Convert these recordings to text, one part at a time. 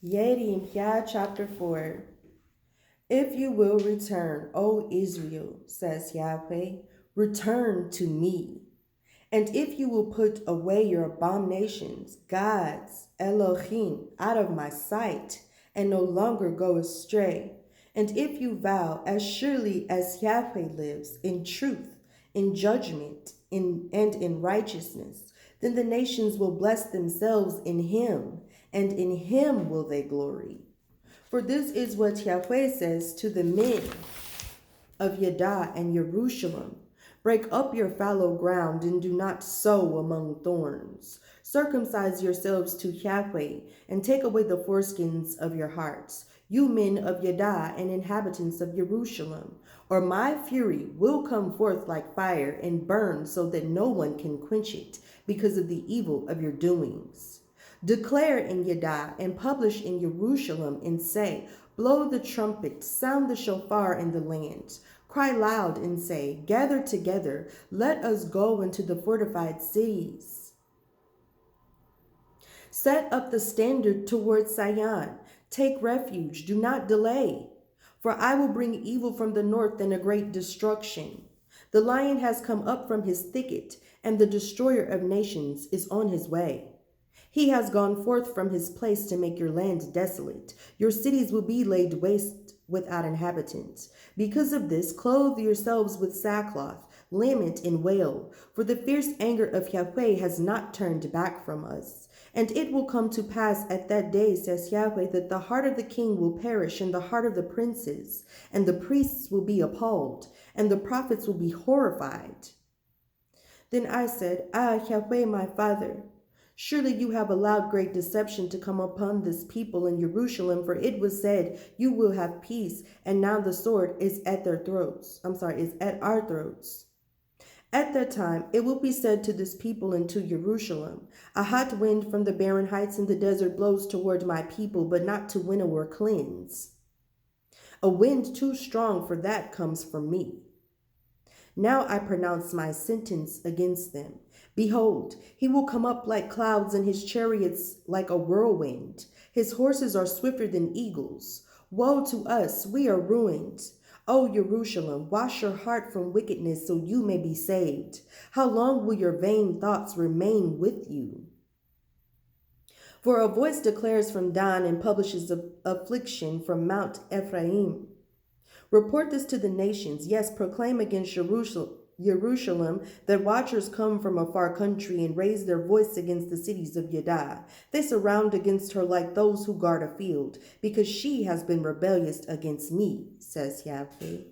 Yeremyah Chapter 4. If you will return, O Israel, says Yahweh, return to me. And if you will put away your abominations, gods, Elohim, out of my sight, and no longer go astray, and if you vow, as surely as Yahweh lives, in truth, in judgment, and in righteousness, then the nations will bless themselves in him, and in him will they glory. For this is what Yahweh says to the men of Yedah and Jerusalem. Break up your fallow ground and do not sow among thorns. Circumcise yourselves to Yahweh and take away the foreskins of your hearts, you men of Yedah and inhabitants of Jerusalem. Or my fury will come forth like fire and burn so that no one can quench it because of the evil of your doings. Declare in Yedah and publish in Jerusalem and say, blow the trumpet, sound the shofar in the land. Cry loud and say, gather together, let us go into the fortified cities. Set up the standard toward Sion. Take refuge, do not delay. For I will bring evil from the north and a great destruction. The lion has come up from his thicket, and the destroyer of nations is on his way. He has gone forth from his place to make your land desolate. Your cities will be laid waste without inhabitants. Because of this, clothe yourselves with sackcloth, lament and wail, for the fierce anger of Yahweh has not turned back from us. And it will come to pass at that day, says Yahweh, that the heart of the king will perish and the heart of the princes, and the priests will be appalled, and the prophets will be horrified. Then I said, Ah, Yahweh, my Father, surely you have allowed great deception to come upon this people in Jerusalem, for it was said, you will have peace, and now the sword is at their throats. Is at our throats. At that time, it will be said to this people and to Jerusalem, a hot wind from the barren heights in the desert blows toward my people, but not to winnow or cleanse. A wind too strong for that comes from me. Now I pronounce my sentence against them. Behold, he will come up like clouds, and his chariots like a whirlwind. His horses are swifter than eagles. Woe to us, we are ruined. O Jerusalem, wash your heart from wickedness so you may be saved. How long will your vain thoughts remain with you? For a voice declares from Dan and publishes affliction from Mount Ephraim. Report this to the nations. Yes, proclaim against Jerusalem that watchers come from a far country and raise their voice against the cities of Yedah. They surround against her like those who guard a field, because she has been rebellious against me, says Yahweh.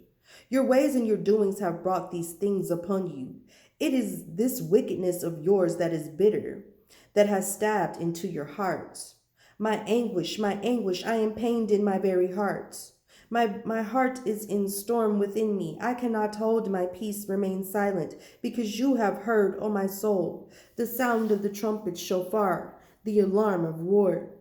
Your ways and your doings have brought these things upon you. It is this wickedness of yours that is bitter, that has stabbed into your hearts. My anguish, I am pained in my very heart. My heart is in storm within me. I cannot hold my peace, remain silent, because you have heard, O my soul, the sound of the trumpet shofar, the alarm of war.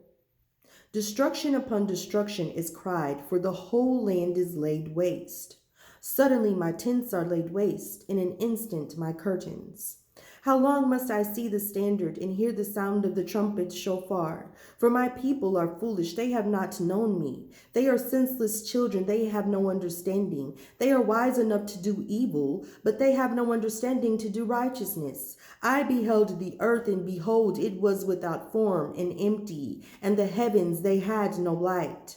Destruction upon destruction is cried, for the whole land is laid waste. Suddenly my tents are laid waste, in an instant my curtains. How long must I see the standard and hear the sound of the trumpet shofar? For my people are foolish, they have not known me. They are senseless children, they have no understanding. They are wise enough to do evil, but they have no understanding to do righteousness. I beheld the earth, and behold, it was without form and empty, and the heavens, they had no light.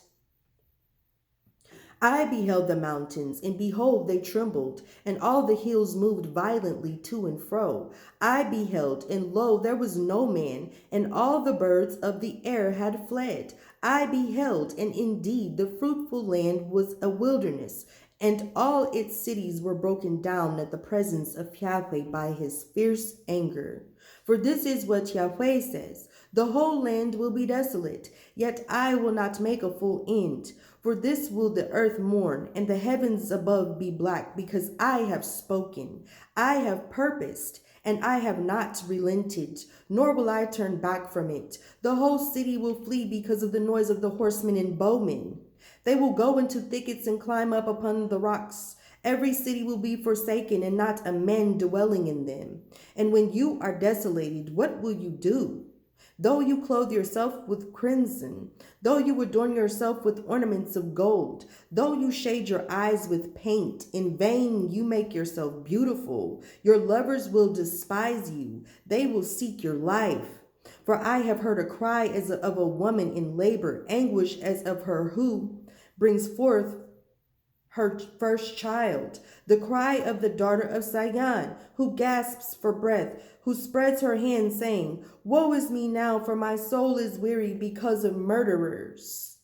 I beheld the mountains, and behold, they trembled, and all the hills moved violently to and fro. I beheld, and lo, there was no man, and all the birds of the air had fled. I beheld, and indeed the fruitful land was a wilderness, and all its cities were broken down at the presence of Yahweh by his fierce anger. For this is what Yahweh says, the whole land will be desolate, yet I will not make a full end. For this will the earth mourn, and the heavens above be black, because I have spoken, I have purposed, and I have not relented, nor will I turn back from it. The whole city will flee because of the noise of the horsemen and bowmen. They will go into thickets and climb up upon the rocks. Every city will be forsaken, and not a man dwelling in them. And when you are desolated, what will you do? Though you clothe yourself with crimson, though you adorn yourself with ornaments of gold, though you shade your eyes with paint, in vain you make yourself beautiful. Your lovers will despise you, they will seek your life. For I have heard a cry as of a woman in labor, anguish as of her who brings forth her first child, the cry of the daughter of Zion, who gasps for breath, who spreads her hands, saying, Woe is me now, for my soul is weary because of murderers.